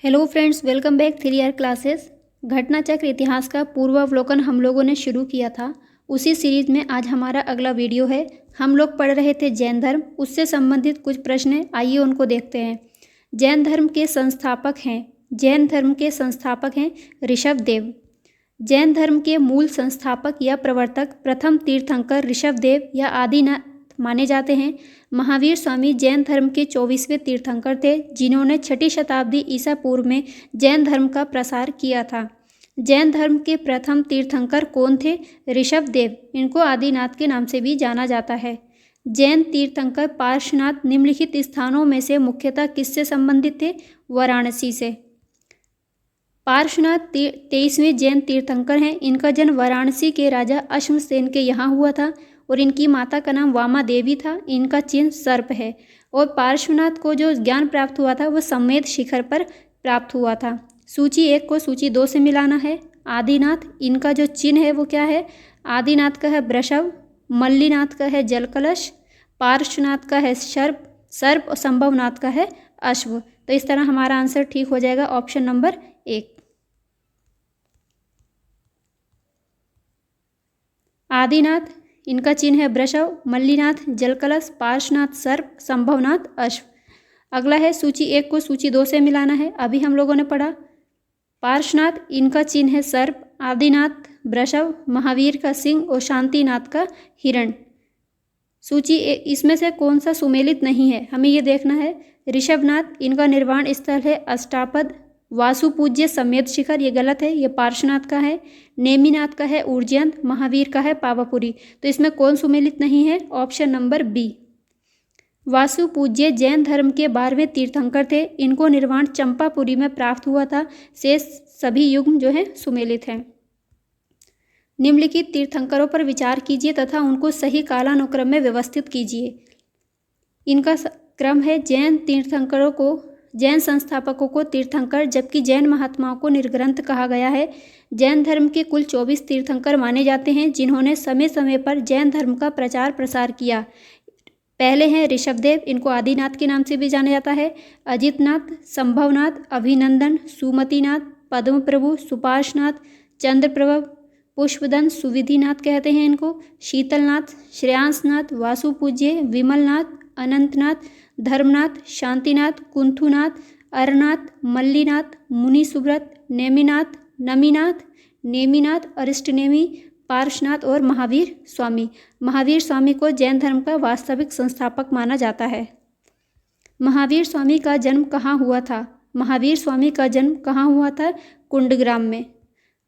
Hello friends, welcome back 3R classes. घटना चक्र इतिहास का पूर्वावलोकन हम लोगों ने शुरू किया था। उसी सीरीज में आज हमारा अगला वीडियो है। हम लोग पढ़ रहे थे जैन धर्म, उससे संबंधित कुछ प्रश्न हैं, आइए उनको देखते हैं। जैन धर्म के संस्थापक हैं ऋषभदेव। जैन धर्म के मूल संस्थापक या प्रवर्तक प्रथम तीर्थंकर ऋषभदेव या आदिनाथ माने जाते हैं। महावीर स्वामी जैन धर्म के 24वें तीर्थंकर थे, जिन्होंने 6ठी शताब्दी ईसा पूर्व में जैन धर्म का प्रसार किया था। जैन धर्म के प्रथम तीर्थंकर कौन थे? ऋषभदेव। इनको आदिनाथ के नाम से भी जाना जाता है। जैन तीर्थंकर पार्श्वनाथ निम्नलिखित स्थानों में से मुख्यतः किससे संबंधित थे? वाराणसी से। पार्श्वनाथ 23वें जैन तीर्थंकर हैं। इनका जन्म वाराणसी के राजा अश्वसेन के यहाँ हुआ था और इनकी माता का नाम वामा देवी था। इनका चिन्ह सर्प है। और पार्श्वनाथ को जो ज्ञान प्राप्त हुआ था वह समेत शिखर पर प्राप्त हुआ था। सूची 1 को सूची 2 से मिलाना है। आदिनाथ, इनका जो चिन्ह है वो क्या है? आदिनाथ का है वृषभ, मल्लीनाथ का है जलकलश, पार्श्वनाथ का है सर्प और संभवनाथ का है अश्व। तो इस तरह हमारा आंसर ठीक हो जाएगा ऑप्शन नंबर 1। आदिनाथ, इनका चिन्ह है वृषभ, मल्लीनाथ जलकलश, पार्श्वनाथ सर्प, संभवनाथ अश्व। अगला है सूची 1 को सूची 2 से मिलाना है। अभी हम लोगों ने पढ़ा पार्श्वनाथ, इनका चिन्ह है सर्प, आदिनाथ वृषभ, महावीर का सिंह और शांतिनाथ का हिरण। सूची इसमें से कौन सा सुमेलित नहीं है, हमें ये देखना है। ऋषभनाथ, इनका निर्वाण स्थल है अष्टापद। वासुपूज्य समेत शिखर, ये गलत है, ये पार्श्वनाथ का है। नेमिनाथ का है उज्जैन, महावीर का है पावापुरी। तो इसमें कौन सुमेलित नहीं है? Option number B. Vasupujya Jain धर्म के 12वें तीर्थंकर थे। इनको निर्वाण चंपापुरी में प्राप्त हुआ था। शेष सभी युग जो है सुमेलित हैं। निम्नलिखित तीर्थंकरों पर विचार कीजिए तथा उनको सही कालानुक्रम में व्यवस्थित कीजिए। इनका क्रम है जैन संस्थापकों को तीर्थंकर, जबकि जैन महात्माओं को निर्ग्रंथ कहा गया है। जैन धर्म के कुल 24 तीर्थंकर माने जाते हैं, जिन्होंने समय समय पर जैन धर्म का प्रचार प्रसार किया। पहले हैं ऋषभदेव, इनको आदिनाथ के नाम से भी जाना जाता है। अजितनाथ, संभवनाथ, अभिनंदन, सुमतिनाथ, पद्मप्रभु, सुपार्श्वनाथ, चंद्रप्रभु, पुष्पदन, सुविधिनाथ कहते हैं इनको। शीतलनाथ, श्रेयांसनाथ, वासुपूज्य, विमलनाथ, अनंतनाथ, धर्मनाथ, शांतिनाथ, कुंथुनाथ, अरनाथ, मल्लीनाथ, मुनि सुब्रत, नेमिनाथ, अरिष्टनेमि, पार्श्वनाथ और महावीर स्वामी। महावीर स्वामी को जैन धर्म का वास्तविक संस्थापक माना जाता है। महावीर स्वामी का जन्म कहाँ हुआ था? महावीर स्वामी का जन्म कहाँ हुआ था? कुंडग्राम में।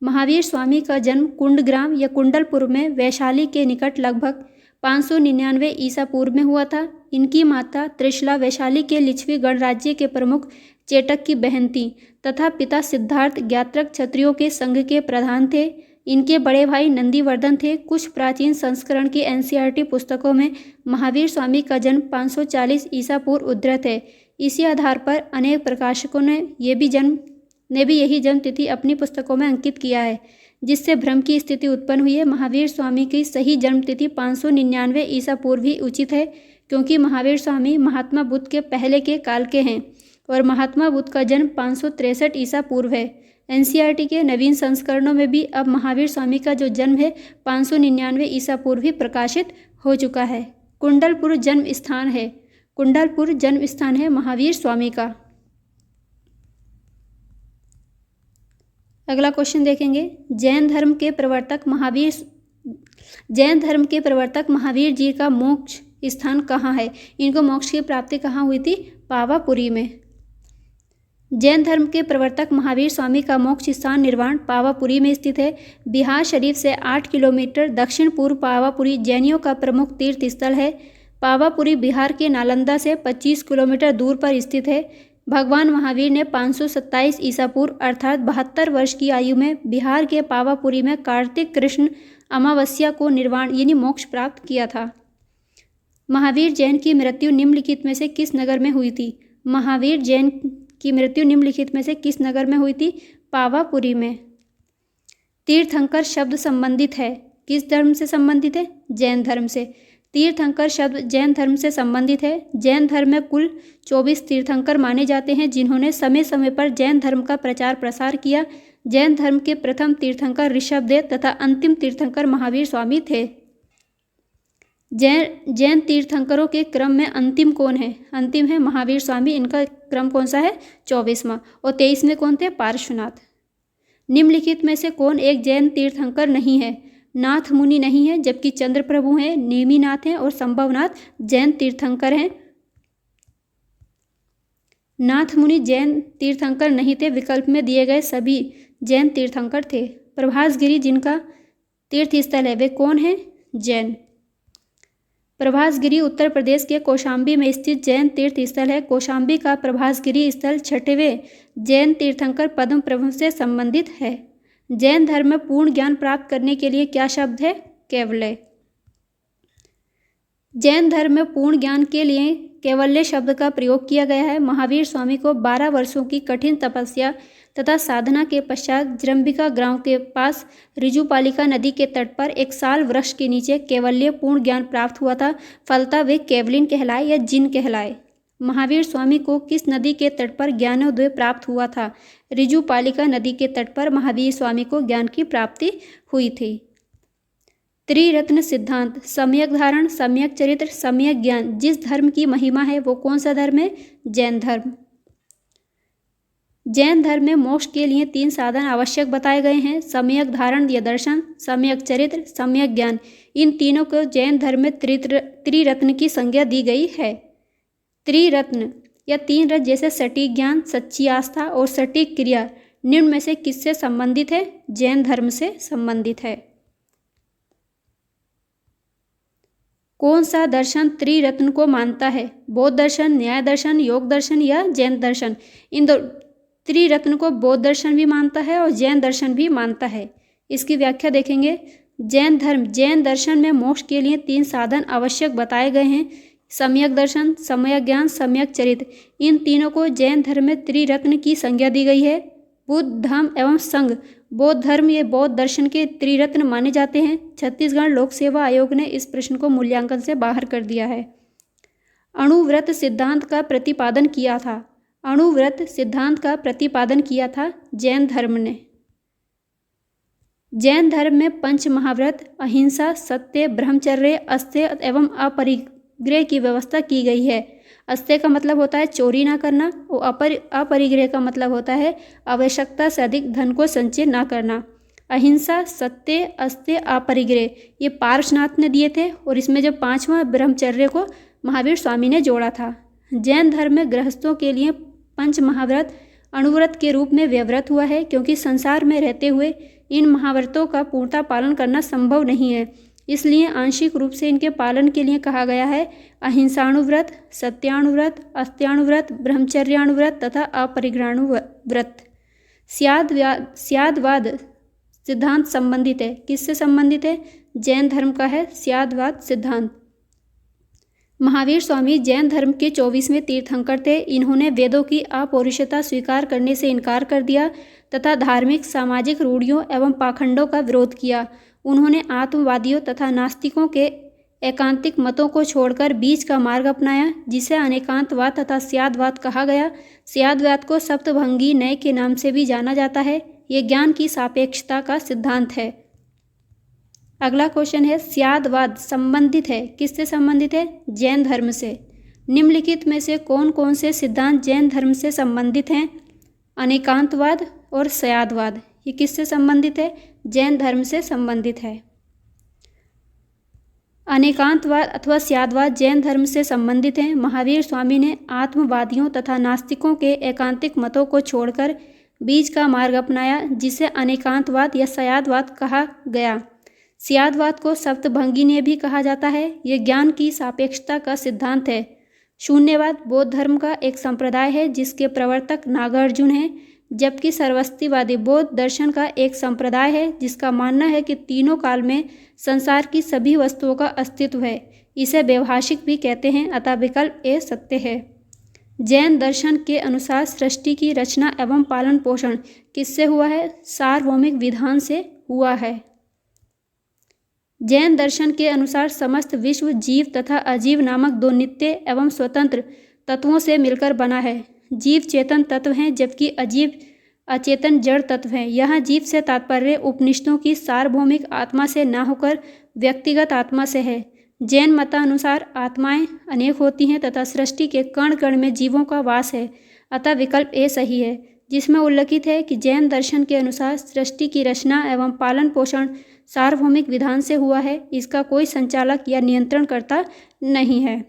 महावीर स्वामी का जन्म कुंडग्राम या कुंडलपुर में वैशाली के निकट लगभग 599 ईसा पूर्व में हुआ था। इनकी माता त्रिशला वैशाली के लिच्छवी गणराज्य के प्रमुख चेटक की बहन थी तथा पिता सिद्धार्थ ज्ञात्रक क्षत्रियों के संघ के प्रधान थे। इनके बड़े भाई नंदीवर्धन थे। कुछ प्राचीन संस्करण की एनसीईआरटी पुस्तकों में महावीर स्वामी का जन्म 540 ईसा पूर्व उद्धृत है। इसी आधार पर अनेक प्रकाशकों ने भी यही जन्म तिथि अपनी पुस्तकों में अंकित किया है, जिससे भ्रम की स्थिति उत्पन्न हुई है। महावीर स्वामी की सही जन्म तिथि 599 ईसा पूर्व ही उचित है, क्योंकि महावीर स्वामी महात्मा बुद्ध के पहले के काल के हैं और महात्मा बुद्ध का जन्म 563 ईसा पूर्व है। एनसीईआरटी के नवीन संस्करणों में भी अब महावीर स्वामी का जो जन्म है 599 ईसा पूर्व ही प्रकाशित हो चुका है। कुंडलपुर जन्म स्थान है महावीर स्वामी का। अगला क्वेश्चन देखेंगे। जैन धर्म के प्रवर्तक महावीर जी का मोक्ष स्थान कहाँ है? इनको मोक्ष की प्राप्ति कहाँ हुई थी? पावापुरी में। जैन धर्म के प्रवर्तक महावीर स्वामी का मोक्ष स्थान निर्वाण पावापुरी में स्थित है। बिहार शरीफ से 8 किलोमीटर दक्षिण पूर्व पावापुरी जैनियों का प्रमुख तीर्थ स्थल है। पावापुरी बिहार के नालंदा से 25 किलोमीटर दूर पर स्थित है। भगवान महावीर ने 527 ईसा पूर्व अर्थात 72 वर्ष की आयु में बिहार के पावापुरी में कार्तिक कृष्ण अमावस्या को निर्वाण यानी मोक्ष प्राप्त किया था। महावीर जैन की मृत्यु निम्नलिखित में से किस नगर में हुई थी? महावीर जैन की मृत्यु निम्नलिखित में से किस नगर में हुई थी? पावापुरी में। तीर्थंकर शब्द संबंधित है, किस धर्म से संबंधित है? जैन धर्म से। तीर्थंकर शब्द जैन धर्म से संबंधित है। जैन धर्म में कुल 24 तीर्थंकर माने जाते हैं जिन्होंने समय समय पर जैन धर्म का प्रचार प्रसार किया। जैन धर्म के प्रथम तीर्थंकर ऋषभदेव तथा अंतिम तीर्थंकर महावीर स्वामी थे। जैन तीर्थंकरों के क्रम में अंतिम कौन है? अंतिम है महावीर स्वामी। इनका क्रम कौन सा है? 24वां। और 23वें कौन थे? पार्श्वनाथ। निम्नलिखित में से कौन एक जैन तीर्थंकर नहीं है? नाथ मुनि नहीं है, जबकि चंद्र प्रभु हैं, नेमिनाथ हैं और संभवनाथ जैन तीर्थंकर हैं। नाथ मुनि जैन तीर्थंकर नहीं थे। विकल्प में दिए गए सभी जैन तीर्थंकर थे। प्रभासगिरी जिनका तीर्थस्थल है वे कौन है? जैन। प्रभासगिरी उत्तर प्रदेश के कौशाम्बी में स्थित जैन तीर्थ स्थल है। कौशाम्बी का प्रभासगिरी स्थल 6वें जैन तीर्थंकर पद्म प्रभु से संबंधित है। जैन धर्म में पूर्ण ज्ञान प्राप्त करने के लिए क्या शब्द है? कैवल्य। जैन धर्म में पूर्ण ज्ञान के लिए कैवल्य शब्द का प्रयोग किया गया है। महावीर स्वामी को 12 वर्षों की कठिन तपस्या तथा साधना के पश्चात जृंबिका गांव के पास ऋजुपालिका नदी के तट पर एक साल वृक्ष के नीचे कैवल्य पूर्ण ज्ञान प्राप्त हुआ था। फलतः वे कैवलिन कहलाए या जिन कहलाए। महावीर स्वामी को किस नदी के तट पर ज्ञानोदय प्राप्त हुआ था? ऋजुपालिका नदी के तट पर महावीर स्वामी को ज्ञान की प्राप्ति हुई थी। त्रिरत्न सिद्धांत, सम्यक धारण, सम्यक चरित्र, सम्यक ज्ञान जिस धर्म की महिमा है वो कौन सा धर्म है? जैन धर्म। जैन धर्म में मोक्ष के लिए 3 साधन आवश्यक बताए गए हैं। सम्यक धारण या दर्शन, सम्यक चरित्र, सम्यक ज्ञान। इन तीनों को जैन धर्म में त्रिरत्न की संज्ञा दी गई है। त्रिरत्न या 3 रत्न जैसे सटीक ज्ञान, सच्ची आस्था और सटीक क्रिया निम्न में से किससे संबंधित है? जैन धर्म से संबंधित है। कौन सा दर्शन त्रिरत्न को मानता है? बौद्ध दर्शन, न्याय दर्शन, योग दर्शन या जैन दर्शन? इन त्रिरत्न को बौद्ध दर्शन भी मानता है और जैन दर्शन भी मानता है। इसकी व्याख्या देखेंगे। जैन दर्शन में मोक्ष के लिए 3 साधन आवश्यक बताए गए हैं। सम्यक दर्शन, सम्यक ज्ञान, सम्यक चरित्र। इन तीनों को जैन धर्म में त्रिरत्न की संज्ञा दी गई है। बुद्ध, धम्म एवं संघ बौद्ध धर्म ये बौद्ध दर्शन के त्रिरत्न माने जाते हैं। छत्तीसगढ़ लोक सेवा आयोग ने इस प्रश्न को मूल्यांकन से बाहर कर दिया है। अणुव्रत सिद्धांत का प्रतिपादन किया था। अणुव्रत सिद्धांत का प्रतिपादन किया था जैन धर्म ने। जैन धर्म में 5 महाव्रत, अहिंसा, सत्य, ब्रह्मचर्य, अस्तेय एवं अपरिग्रह की व्यवस्था की गई है। अस्तेय का मतलब होता है चोरी ना करना और अपरिग्रह का मतलब होता है आवश्यकता से अधिक धन को संचय ना करना। अहिंसा, सत्य, अस्तेय, अपरिग्रह ये पार्श्वनाथ ने दिए थे और इसमें जब 5वां ब्रह्मचर्य को महावीर स्वामी ने जोड़ा था। जैन धर्म में गृहस्थों के लिए 5 महाव्रत अणुव्रत के रूप में व्यवहृत हुआ है, क्योंकि संसार में रहते हुए इन महाव्रतों का पूर्णतः पालन करना संभव नहीं है। इसलिए आंशिक रूप से इनके पालन के लिए कहा गया है अहिंसाणुव्रत, सत्याणुव्रत, अस्त्याणुव्रत, ब्रह्मचर्याणुव्रत तथा अपरिग्रहाणुव्रत। स्यादवाद सिद्धांत संबंधित है। किससे संबंधित है? जैन धर्म का है स्यादवाद सिद्धांत। महावीर स्वामी जैन धर्म के 24वें तीर्थंकर थे। इन्होंने वेदों की अपौरुषता स्वीकार करने से इनकार कर दिया तथा धार्मिक, सामाजिक रूढ़ियों एवं पाखंडों का विरोध किया। उन्होंने आत्मवादियों तथा नास्तिकों के एकांतिक मतों को छोड़कर बीच का मार्ग अपनाया, जिसे अनेकांतवाद तथा स्यादवाद कहा गया। स्यादवाद को सप्तभंगी न्याय के नाम से भी जाना जाता है। ये ज्ञान की सापेक्षता का सिद्धांत है। अगला क्वेश्चन है स्यादवाद संबंधित है। किससे संबंधित है? जैन धर्म से। निम्नलिखित में से कौन कौन से सिद्धांत जैन धर्म से संबंधित हैं? अनेकांतवाद और स्यादवाद। ये किससे संबंधित है? जैन धर्म से संबंधित है। अनेकांतवाद अथवा स्यादवाद जैन धर्म से संबंधित हैं। महावीर स्वामी ने आत्मवादियों तथा नास्तिकों के एकांतिक मतों को छोड़कर बीच का मार्ग अपनाया, जिसे अनेकांतवाद या स्यादवाद कहा गया। स्यादवाद को सप्तभंगी ने भी कहा जाता है। यह ज्ञान की सापेक्षता का सिद्धांत है। शून्यवाद बौद्ध धर्म का एक संप्रदाय है जिसके प्रवर्तक नागार्जुन हैं, जबकि सर्वस्तिवादी बौद्ध दर्शन का एक संप्रदाय है जिसका मानना है कि तीनों काल में संसार की सभी वस्तुओं का अस्तित्व है। इसे व्यवहाशिक भी कहते हैं, अतः विकल्प ए सत्य है। जैन दर्शन के अनुसार सृष्टि की रचना एवं पालन पोषण किससे हुआ है? सार्वभौमिक विधान से हुआ है। जैन दर्शन के अनुसार समस्त विश्व जीव तथा अजीव नामक दो नित्य एवं स्वतंत्र तत्वों से मिलकर बना है। जीव चेतन तत्व हैं जबकि अजीव अचेतन जड़ तत्व हैं। यहाँ जीव से तात्पर्य उपनिषदों की सार्वभौमिक आत्मा से न होकर व्यक्तिगत आत्मा से है। जैन मतानुसार आत्माएं अनेक होती हैं तथा सृष्टि के कण कण में जीवों का वास है, अतः विकल्प ए सही है, जिसमें उल्लिखित है कि जैन दर्शन के अनुसार सृष्टि की रचना एवं पालन पोषण सार्वभौमिक विधान से हुआ है, इसका कोई संचालक या नियंत्रणकर्ता नहीं है।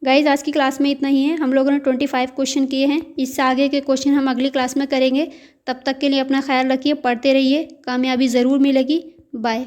गाइज आज की क्लास में इतना ही है। हम लोगों ने 25 क्वेश्चन किए हैं। इससे आगे के क्वेश्चन हम अगली क्लास में करेंगे। तब तक के लिए अपना ख्याल रखिए, पढ़ते रहिए, कामयाबी ज़रूर मिलेगी। बाय।